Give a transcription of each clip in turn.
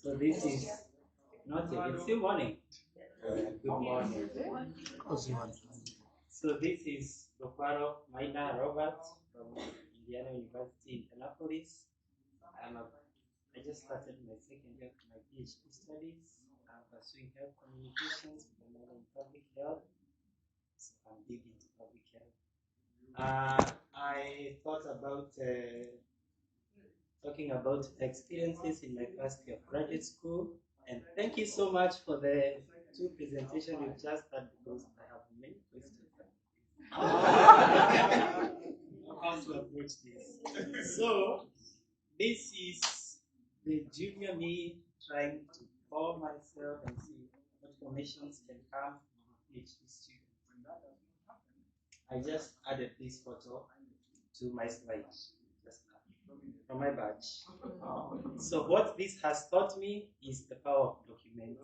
So this is not yet, it's still morning. Good morning. So this is Rukwaro, Maina, Robert from Indiana University in Annapolis. I just started my second year of my PhD studies. I'm pursuing health communications with a minor in public health. So I'm big into public health. I thought about talking about experiences in my first year of graduate school. And thank you so much for the two presentations you've just had because I have many questions. How to approach this. So, this is the junior me trying to form myself and see what formations can come from a PhD student. I just added this photo to my slide just from my badge. So what this has taught me is the power of documenting.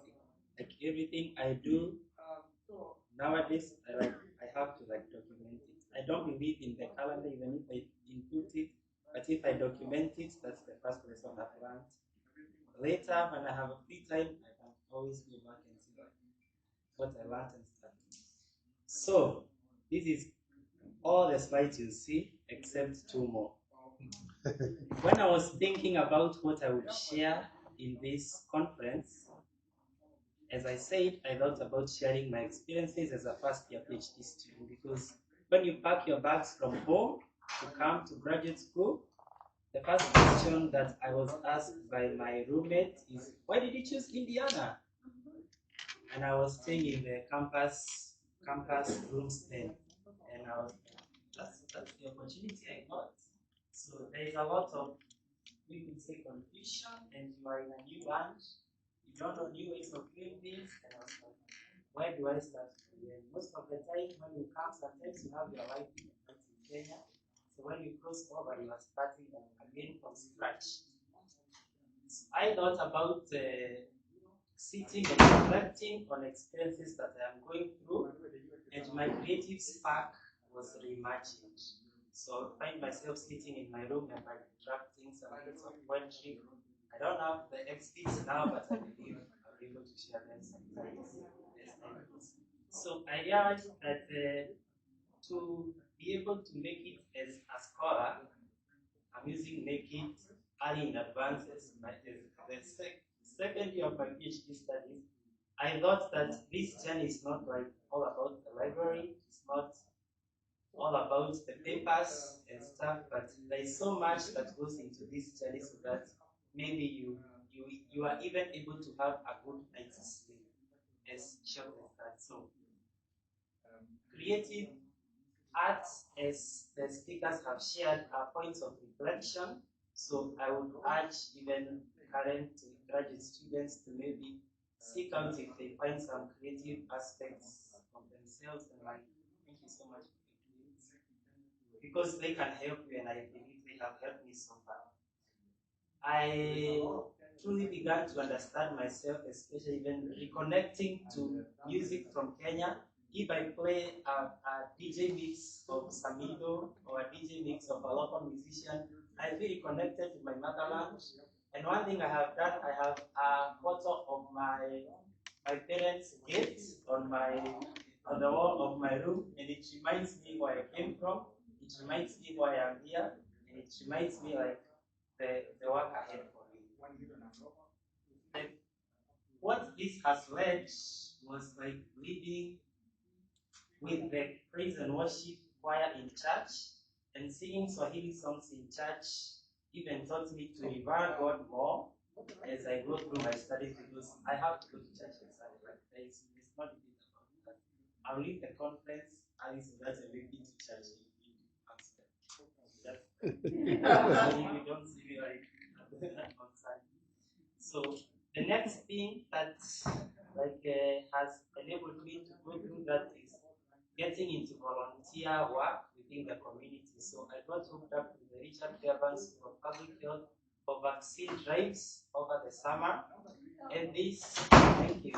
Like everything I do nowadays, I have to document it. I don't believe in the calendar even if I input it, but if I document it, that's the first lesson I've learned. Later, when I have a free time, I can always go back and see what I learned and stuff. So this is all the slides you see except two more. When I was thinking about what I would share in this conference, as I said, I thought about sharing my experiences as a first year PhD student because when you pack your bags from home to come to graduate school, the first question that I was asked by my roommate is, why did you choose Indiana? And I was staying in the campus rooms then, and I was that's the opportunity I got. So there is a lot of, we could say, confusion, and you are in a new land, you don't know new ways of doing things, and I was like, where do I start? And most of the time when you come, sometimes you have your life in Kenya. So when you cross over, you are starting again from scratch. So I thought about sitting and reflecting on experiences that I am going through, and my creative spark was reimagined. So I find myself sitting in my room and drafting some bits of poetry. I don't have the experts now, but I believe I'll be able to share them sometimes. So I realized that to be able to make it as a scholar, I'm using make it early in advances. The second year of my PhD studies, I thought that this journey is not all about the library, it's not all about the papers and stuff, but there is so much that goes into this journey so that maybe you are even able to have a good night's sleep, as short as that. So creative arts, as the speakers have shared, are points of reflection. So I would urge even current graduate students to maybe seek out if they find some creative aspects of themselves and thank you so much for doing this, because they can help you, and I believe they have helped me so far. I truly began to understand myself, especially when reconnecting to music from Kenya. If I play a DJ mix of Samido or a DJ mix of a local musician, I feel connected to my motherland. And one thing I have done, I have a photo of my parents' gate on the wall of my room, and it reminds me where I came from. It reminds me why I'm here, and it reminds me the work ahead for me. And what this has led was living with the praise and worship choir in church, and singing Swahili songs in church even taught me to revere God more as I go through my studies, because I have to go to church and study. It's not a bit about that. I'll leave the conference early so that I will be to church in we don't see me on time. So the next thing that has enabled me to go through that is getting into volunteer work within the community. So I got hooked up with the Richard Fairbanks School of Public Health for vaccine drives over the summer. And thank you.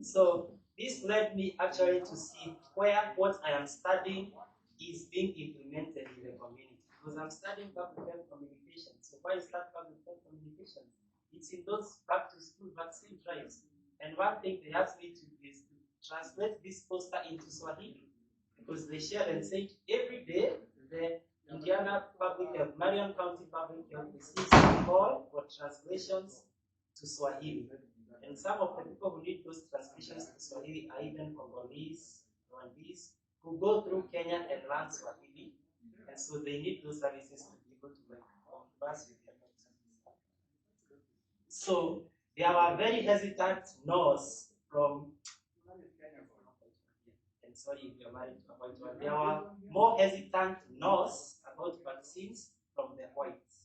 So this led me actually to see where what I am studying is being implemented in the community. Because I'm studying public health communication. So why is that public health communication? It's in those back to school vaccine drives. And one thing they asked me to do is to translate this poster into Swahili, because they shared and said every day the Indiana Public Health, Marion County Public Health receives a call for translations to Swahili. And some of the people who need those translations to Swahili are even Congolese, Rwandese, who go through Kenya and learn Swahili. And so they need those services to be able to converse with them. So there were very hesitant no's from, and sorry if you're married to a white one, there were more hesitant no's about vaccines from the whites.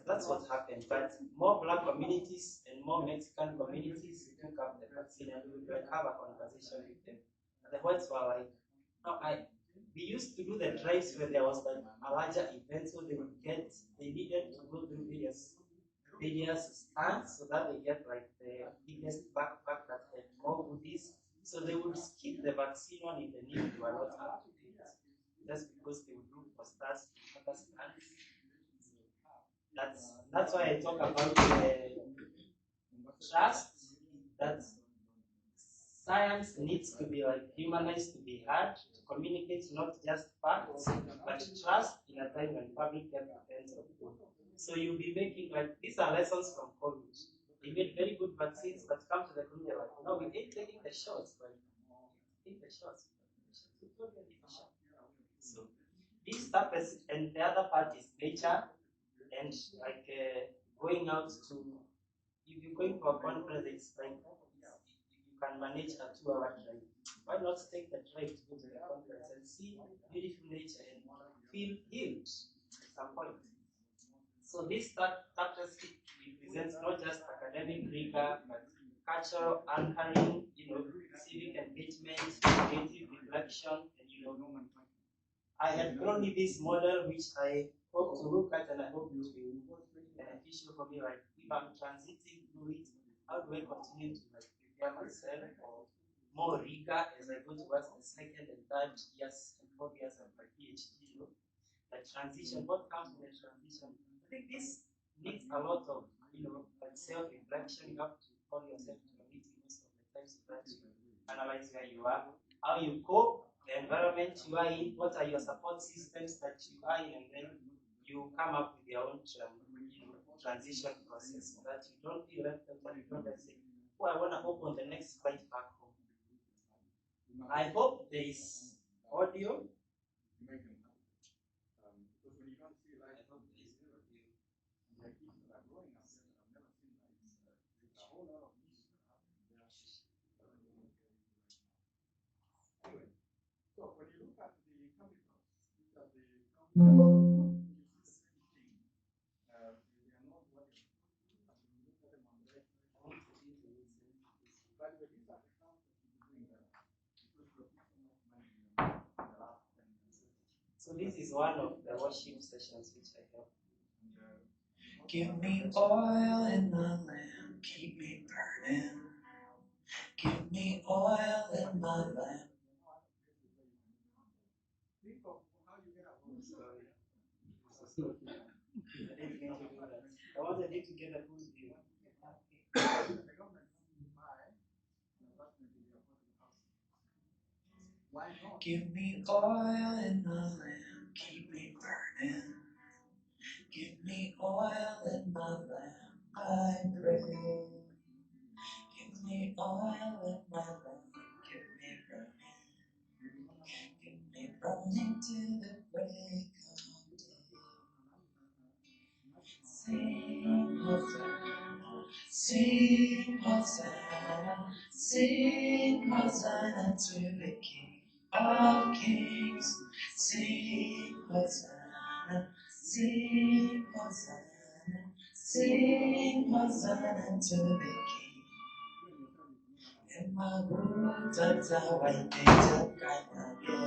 That's what happened. But more black communities and more Mexican communities took up the vaccine, and we would have a conversation with them. And the whites were like, no, we used to do the drives where there was like a larger event, so they needed to go through various stands so that they get like the biggest backpack that had more goodies. So they would skip the vaccine one in the need they were not up to date, just because they would look for stars in other stands. That's why I talk about the trust, that science needs to be like humanized, to be heard, to communicate not just facts, but trust in a time when public health depends on people. So you'll be making like, these are lessons from COVID. They made very good vaccines, but come to the community like, no, we ain't taking the shots, but take the shots. So this Tapestry, and the other part is nature, and like going out to, if you're going for a conference, it's like you can manage a 2-hour drive. Why not take the drive to go to the conference and see beautiful nature and feel healed at some point? So this Tapestry represents not just academic rigor, but cultural anchoring, civic engagement, creative reflection, and I had drawn this model which I hope to look at, and I hope it will be beneficial for me. Like if I'm transiting through it, how do I continue to prepare myself for more rigor as I go towards the second and third years and 4 years of my PhD? The transition, what comes with the transition? I think this needs a lot of self-reflection. You have to call yourself to a meeting most of the time so that you analyze where you are, how you cope, the environment you are in, what are your support systems that you are in, and then you come up with your own transition process so that you don't feel left out and you don't just say, oh, I want to hope on the next flight back home. I hope there is audio. So this is one of the worship sessions which I have. Give me oil in my lamp, keep me burning. Give me oil in my lamp. I wanted you to get a good view. Give me oil in my lamp, keep me burning. Give me oil in my lamp, I pray. Give me oil in my lamp, give me burning. Give me burning till the break of day. Sing Hosanna, sing Hosanna, sing Hosanna to the King of Kings. Sing Hosanna, sing Hosanna, sing Hosanna to the King. Emma Tata Waiteta Kanage,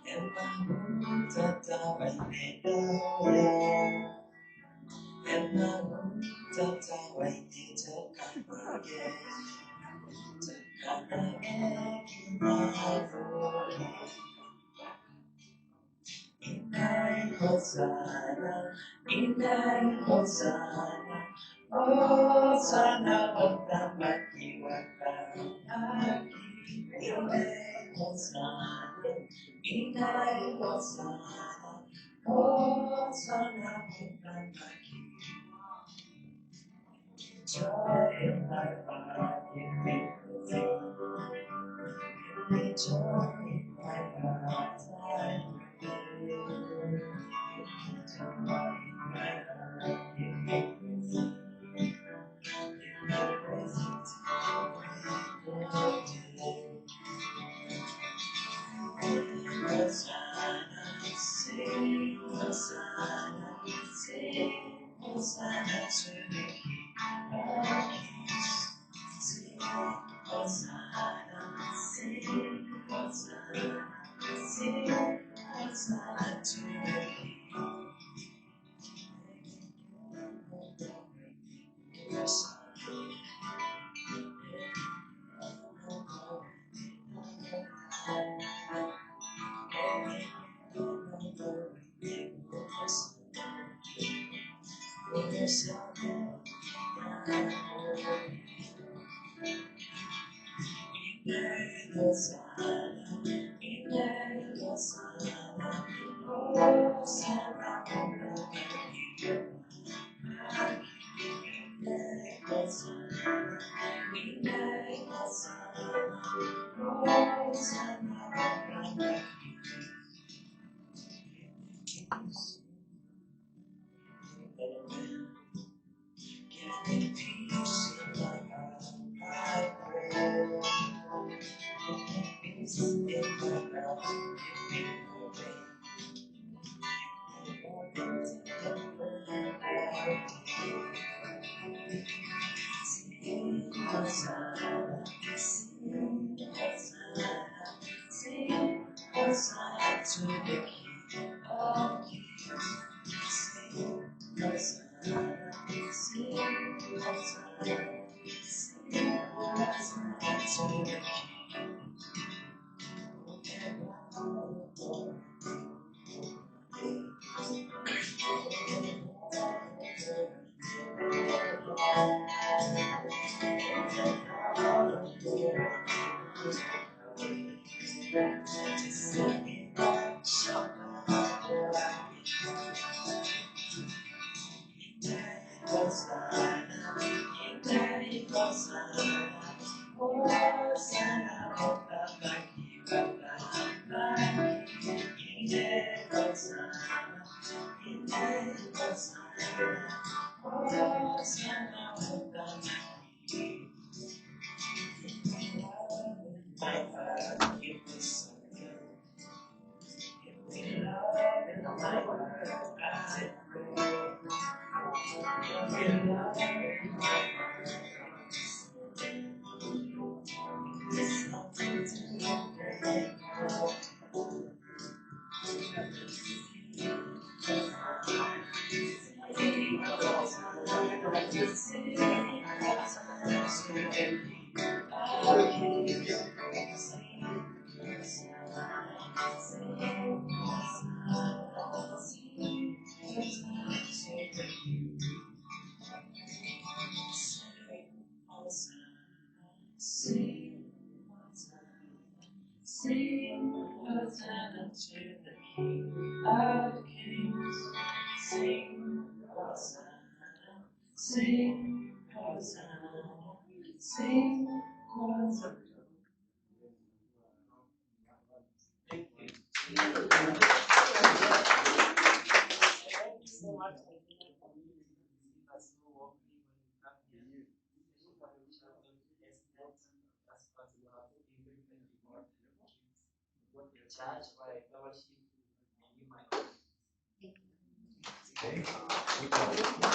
Emma Tata Waiteta. Emma Tata Waiteta Kanage, Kanage Kinavori. Inai Hosanna, Inai Hosanna, Hosanna, Otamaki Wakamaki, Inai Hosanna, Inai Hosanna, Hosanna, Otamaki. Joy in my heart, give me joy. Give me joy in my heart, I pray. Give me joy in my heart, give me praise. Give me praise every day. Hosanna, sing Hosanna, sing Hosanna to the King of Kings. Sing Hosanna, sing Hosanna, sing Hosanna to the King. Give me peace in my heart, I pray. Give me peace in my heart, give me sing Hosanna, sing Hosanna, sing Hosanna to the King of Kings. Sing Hosanna, sing Hosanna, sing Hosanna to the King. Sing Hosanna to the King of Kings. Sing Hosanna, sing Hosanna, sing Hosanna. Thank you. Thank you so much for being a community to receive us so warmly when we come here. Especially for the child of the estate, as possible as even when you want the church or a fellowship, and you might.